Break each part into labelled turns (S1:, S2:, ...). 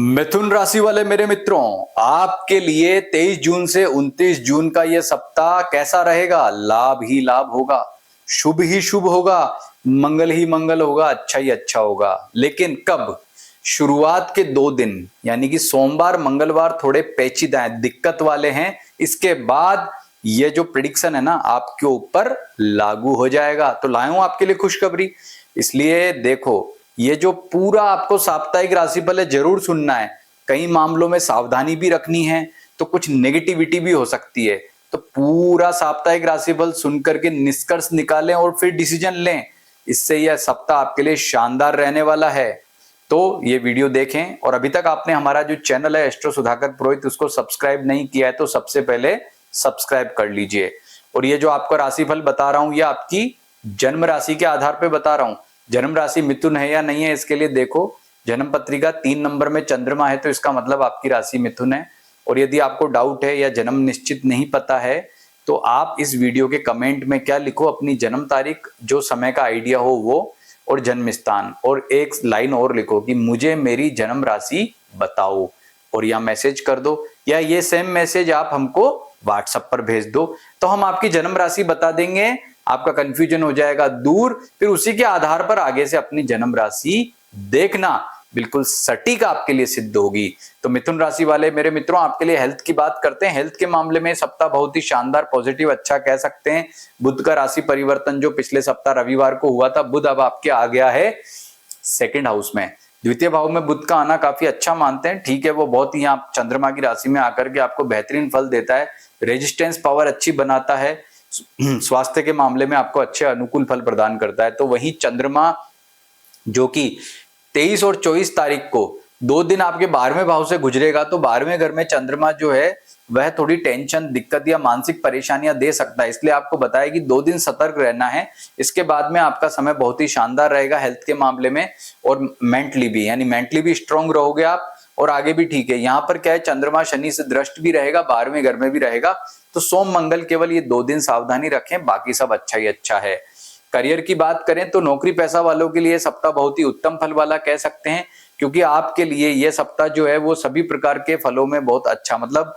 S1: मिथुन राशि वाले मेरे मित्रों, आपके लिए 23 जून से 29 जून का यह सप्ताह कैसा रहेगा। लाभ ही लाभ होगा, शुभ ही शुभ होगा, मंगल ही मंगल होगा, अच्छा ही अच्छा होगा। लेकिन कब? शुरुआत के 2 दिन यानी कि सोमवार मंगलवार थोड़े पेचीदा हैं, दिक्कत वाले हैं। इसके बाद ये जो प्रिडिक्शन है ना आपके ऊपर लागू हो जाएगा। तो लाया हूं आपके लिए खुशखबरी। इसलिए देखो, ये जो पूरा आपको साप्ताहिक राशिफल है जरूर सुनना है। कई मामलों में सावधानी भी रखनी है, तो कुछ नेगेटिविटी भी हो सकती है। तो पूरा साप्ताहिक राशिफल सुनकर के निष्कर्ष निकालें और फिर डिसीजन लें। इससे यह सप्ताह आपके लिए शानदार रहने वाला है। तो ये वीडियो देखें, और अभी तक आपने हमारा जो चैनल है एस्ट्रो सुधाकर पुरोहित उसको सब्सक्राइब नहीं किया है तो सबसे पहले सब्सक्राइब कर लीजिए। और ये जो आपका राशिफल बता रहा हूं ये आपकी जन्म राशि के आधार पर बता रहा हूं। जन्म राशि मिथुन है या नहीं है इसके लिए देखो, जन्म पत्रिका 3 नंबर में चंद्रमा है तो इसका मतलब आपकी राशि मिथुन है। और यदि आपको डाउट है या जन्म निश्चित नहीं पता है तो आप इस वीडियो के कमेंट में क्या लिखो, अपनी जन्म तारीख, जो समय का आइडिया हो वो, और जन्म स्थान, और एक लाइन और लिखो कि मुझे मेरी जन्म राशि बताओ, और या मैसेज कर दो, या ये सेम मैसेज आप हमको व्हाट्सएप पर भेज दो। तो हम आपकी जन्म राशि बता देंगे, आपका कंफ्यूजन हो जाएगा दूर। फिर उसी के आधार पर आगे से अपनी जन्म राशि देखना, बिल्कुल सटीक आपके लिए सिद्ध होगी। तो मिथुन राशि वाले मेरे मित्रों, आपके लिए हेल्थ की बात करते हैं। हेल्थ के मामले में सप्ताह बहुत ही शानदार, पॉजिटिव, अच्छा कह सकते हैं। बुध का राशि परिवर्तन जो पिछले सप्ताह रविवार को हुआ था, बुध अब आपके आ गया है 2nd हाउस में। द्वितीय भाव में बुध का आना काफी अच्छा मानते हैं। ठीक है, वो बहुत ही आप चंद्रमा की राशि में आकर के आपको बेहतरीन फल देता है, रेजिस्टेंस पावर अच्छी बनाता है, स्वास्थ्य के मामले में आपको अच्छे अनुकूल फल प्रदान करता है। तो वही चंद्रमा जो कि 23 और 24 तारीख को 2 दिन आपके 12वें भाव से गुजरेगा, तो 12वें घर में चंद्रमा जो है वह थोड़ी टेंशन, दिक्कत या मानसिक परेशानियां दे सकता है। इसलिए आपको बताया कि 2 दिन सतर्क रहना है। इसके बाद में आपका समय बहुत ही शानदार रहेगा हेल्थ के मामले में, और मेंटली भी, यानी मेंटली भी स्ट्रांग रहोगे आप, और आगे भी ठीक है। यहाँ पर क्या है, चंद्रमा शनि से दृष्ट भी रहेगा, 12वें घर में भी रहेगा। तो सोम मंगल केवल ये 2 दिन सावधानी रखें, बाकी सब अच्छा ही अच्छा है। करियर की बात करें तो नौकरी पेशा वालों के लिए सप्ताह बहुत ही उत्तम फल वाला कह सकते हैं, क्योंकि आपके लिए यह सप्ताह जो है वो सभी प्रकार के फलों में बहुत अच्छा, मतलब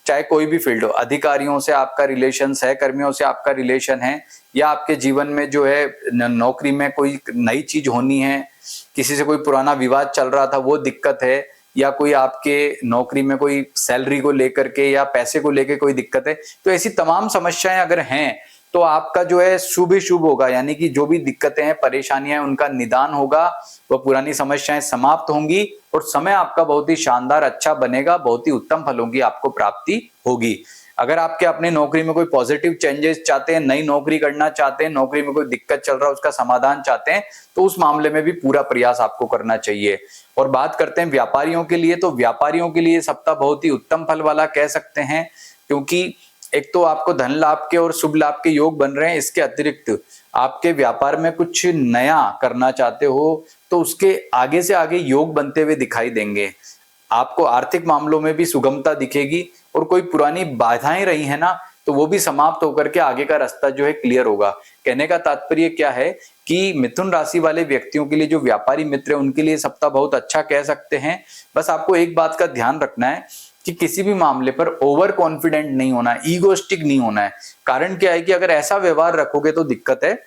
S1: चाहे कोई भी फील्ड हो, अधिकारियों से आपका रिलेशन, सहकर्मियों से आपका रिलेशन है, या आपके जीवन में जो है नौकरी में कोई नई चीज होनी है, किसी से कोई पुराना विवाद चल रहा था वो दिक्कत है, या कोई आपके नौकरी में कोई सैलरी को लेकर के या पैसे को लेकर कोई दिक्कत है, तो ऐसी तमाम समस्याएं अगर हैं तो आपका जो है शुभ ही शुभ होगा। यानी कि जो भी दिक्कतें हैं, परेशानियां हैं, उनका निदान होगा, वो पुरानी समस्याएं समाप्त होंगी, और समय आपका बहुत ही शानदार अच्छा बनेगा, बहुत ही उत्तम फलों की आपको प्राप्ति होगी। अगर आपके अपने नौकरी में कोई पॉजिटिव चेंजेस चाहते हैं, नई नौकरी करना चाहते हैं, नौकरी में कोई दिक्कत चल रहा है उसका समाधान चाहते हैं, तो उस मामले में भी पूरा प्रयास आपको करना चाहिए। और बात करते हैं व्यापारियों के लिए, तो व्यापारियों के लिए सप्ताह बहुत ही उत्तम फल वाला कह सकते हैं, क्योंकि एक तो आपको धन लाभ के और शुभ लाभ के योग बन रहे हैं। इसके अतिरिक्त आपके व्यापार में कुछ नया करना चाहते हो तो उसके आगे से आगे योग बनते हुए दिखाई देंगे। आपको आर्थिक मामलों में भी सुगमता दिखेगी, और कोई पुरानी बाधाएं रही है ना तो वो भी समाप्त होकर के आगे का रास्ता जो है क्लियर होगा। कहने का तात्पर्य क्या है कि मिथुन राशि वाले व्यक्तियों के लिए, जो व्यापारी मित्र है, उनके लिए सप्ताह बहुत अच्छा कह सकते हैं। बस आपको एक बात का ध्यान रखना है कि किसी भी मामले पर ओवर कॉन्फिडेंट नहीं होना है, ईगोस्टिक नहीं होना है। कारण क्या है कि अगर ऐसा व्यवहार रखोगे तो दिक्कत है।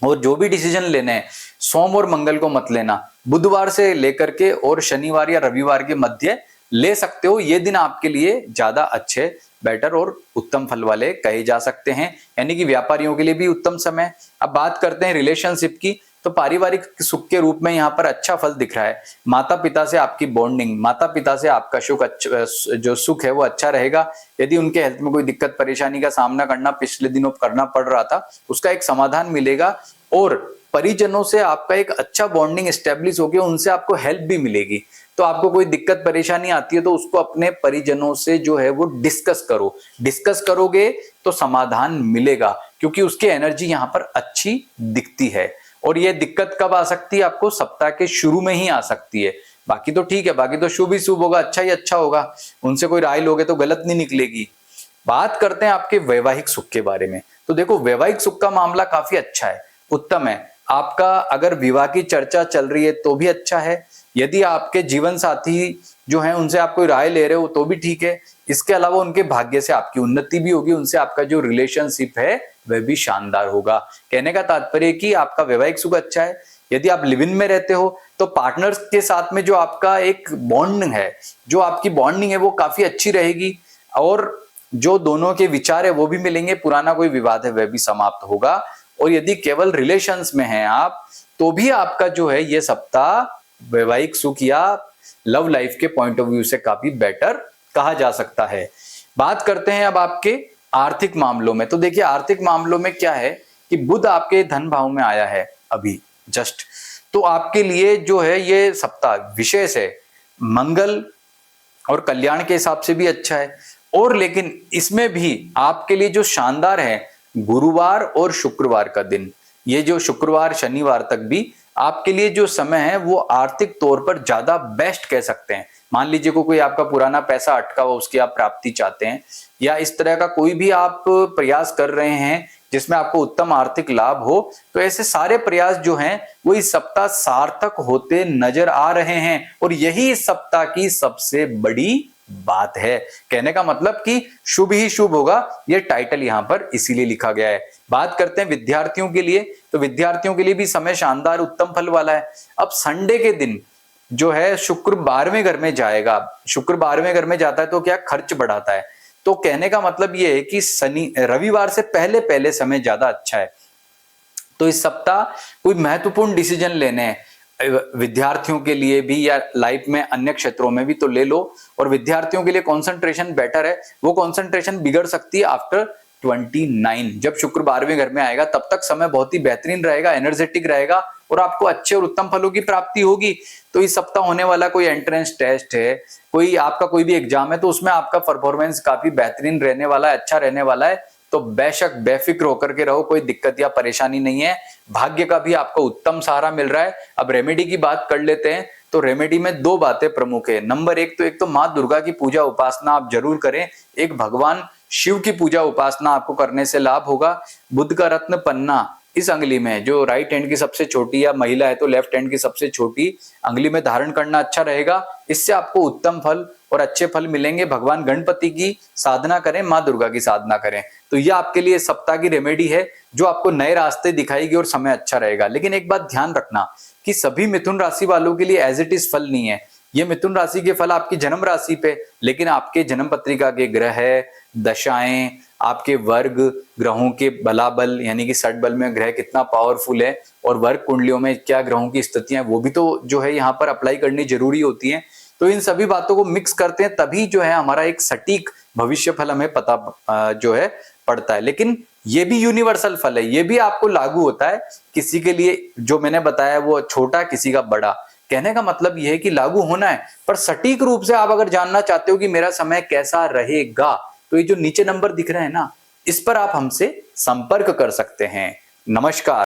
S1: और जो भी डिसीजन लेने हैं सोम और मंगल को मत लेना, बुधवार से लेकर के और शनिवार या रविवार के मध्य ले सकते हो। ये दिन आपके लिए ज्यादा अच्छे, बेटर और उत्तम फल वाले कहे जा सकते हैं, यानी कि व्यापारियों के लिए भी उत्तम समय। अब बात करते हैं रिलेशनशिप की, तो पारिवारिक सुख के रूप में यहाँ पर अच्छा फल दिख रहा है। माता पिता से आपकी बॉन्डिंग, माता पिता से आपका सुख अच्छा, जो सुख है वो अच्छा रहेगा। यदि उनके हेल्थ में कोई दिक्कत परेशानी का सामना करना पिछले दिनों करना पड़ रहा था, उसका एक समाधान मिलेगा। और परिजनों से आपका एक अच्छा बॉन्डिंग स्टेब्लिश हो गया, उनसे आपको हेल्प भी मिलेगी। तो आपको कोई दिक्कत परेशानी आती है तो उसको अपने परिजनों से जो है वो डिस्कस करो। डिस्कस करोगे तो समाधान मिलेगा, क्योंकि उसकी एनर्जी यहाँ पर अच्छी दिखती है। और ये दिक्कत कब आ सकती है? आपको सप्ताह के शुरू में ही आ सकती है। बाकी तो ठीक है, बाकी तो शुभ ही शुभ होगा, अच्छा ही अच्छा होगा। उनसे कोई राय लोगे तो गलत नहीं निकलेगी। बात करते हैं आपके वैवाहिक सुख के बारे में, तो देखो वैवाहिक सुख का मामला काफी अच्छा है, उत्तम है। आपका अगर विवाह की चर्चा चल रही है तो भी अच्छा है, यदि आपके जीवन साथी जो है उनसे आप कोई राय ले रहे हो तो भी ठीक है। इसके अलावा उनके भाग्य से आपकी उन्नति भी होगी, उनसे आपका जो रिलेशनशिप है वह भी शानदार होगा। कहने का तात्पर्य कि आपका वैवाहिक सुख अच्छा है। यदि आप लिव इन में रहते हो तो पार्टनर्स के साथ में जो आपका एक बॉन्डिंग है, जो आपकी बॉन्डिंग है वो काफी अच्छी रहेगी और जो दोनों के विचार है वो भी मिलेंगे, पुराना कोई विवाद है वह भी समाप्त होगा। और यदि केवल रिलेशंस में हैं आप तो भी आपका जो है ये सप्ताह वैवाहिक सुख या लव लाइफ के पॉइंट ऑफ व्यू से काफी बेटर कहा जा सकता है। बात करते हैं अब आपके आर्थिक मामलों में। तो देखिए आर्थिक मामलों में क्या है कि बुध आपके धन भाव में आया है अभी जस्ट, तो आपके लिए जो है ये सप्ताह विशेष है, मंगल और कल्याण के हिसाब से भी अच्छा है। और लेकिन इसमें भी आपके लिए जो शानदार है गुरुवार और शुक्रवार का दिन, ये जो शुक्रवार शनिवार तक भी आपके लिए जो समय है वो आर्थिक तौर पर ज्यादा बेस्ट कह सकते हैं। मान लीजिए कोई आपका पुराना पैसा अटका हुआ उसकी आप प्राप्ति चाहते हैं या इस तरह का कोई भी आप प्रयास कर रहे हैं जिसमें आपको उत्तम आर्थिक लाभ हो, तो ऐसे सारे प्रयास जो हैं वो इस सप्ताह सार्थक होते नजर आ रहे हैं। और यही इस सप्ताह की सबसे बड़ी बात है। कहने का मतलब कि शुभ ही शुभ होगा, ये टाइटल यहां पर इसीलिए लिखा गया है। बात करते हैं विद्यार्थियों के लिए, तो विद्यार्थियों के लिए भी समय शानदार उत्तम फल वाला है। अब संडे के दिन जो है शुक्र 12वें घर में जाएगा। शुक्र 12वें घर में जाता है तो क्या खर्च बढ़ाता है, तो कहने का मतलब ये है कि रविवार से पहले पहले समय ज्यादा अच्छा है। तो इस सप्ताह कोई महत्वपूर्ण डिसीजन लेने हैं विद्यार्थियों के लिए भी या लाइफ में अन्य क्षेत्रों में भी तो ले लो। और विद्यार्थियों के लिए कंसंट्रेशन बेटर है, वो कंसंट्रेशन बिगड़ सकती है आफ्टर 29। जब शुक्र 12वें घर में आएगा तब तक समय बहुत ही बेहतरीन रहेगा, एनर्जेटिक रहेगा और आपको अच्छे और उत्तम फलों की प्राप्ति होगी। तो इस सप्ताह होने वाला कोई एंट्रेंस टेस्ट है, कोई आपका कोई भी एग्जाम है, तो उसमें आपका परफॉर्मेंस काफी बेहतरीन रहने वाला है, अच्छा रहने वाला है। तो बेशक बेफिक्र होकर के रहो, कोई दिक्कत या परेशानी नहीं है। भाग्य का भी आपको उत्तम सहारा मिल रहा है। अब रेमेडी की बात कर लेते हैं। तो रेमेडी में दो बातें प्रमुख है। नंबर एक तो माँ दुर्गा की पूजा उपासना आप जरूर करें। एक भगवान शिव की पूजा उपासना आपको करने से लाभ होगा। बुध का रत्न पन्ना इस अंगुली में, जो राइट हैंड की सबसे छोटी या महिला है तो लेफ्ट हैंड की सबसे छोटी अंगुली में धारण करना अच्छा रहेगा। इससे आपको उत्तम फल और अच्छे फल मिलेंगे। भगवान गणपति की साधना करें, माँ दुर्गा की साधना करें। तो यह आपके लिए सप्ताह की रेमेडी है जो आपको नए रास्ते दिखाएगी और समय अच्छा रहेगा। लेकिन एक बात ध्यान रखना कि सभी मिथुन राशि वालों के लिए एज इट इज फल नहीं है। ये मिथुन राशि के फल आपकी जन्म राशि पे, लेकिन आपके जन्म पत्रिका के ग्रह, दशाएं, आपके वर्ग ग्रहों के बलाबल यानी कि षट बल में ग्रह कितना पावरफुल है और वर्ग कुंडलियों में क्या ग्रहों की स्थितियां, वो भी तो जो है यहाँ पर अप्लाई करनी जरूरी होती है। तो इन सभी बातों को मिक्स करते हैं तभी जो है हमारा एक सटीक भविष्य फल हमें पता जो है पड़ता है। लेकिन ये भी यूनिवर्सल फल है, ये भी आपको लागू होता है। किसी के लिए जो मैंने बताया वो छोटा, किसी का बड़ा। कहने का मतलब यह है कि लागू होना है, पर सटीक रूप से आप अगर जानना चाहते हो कि मेरा समय कैसा रहेगा, तो ये जो नीचे नंबर दिख रहे हैं ना, इस पर आप हमसे संपर्क कर सकते हैं। नमस्कार।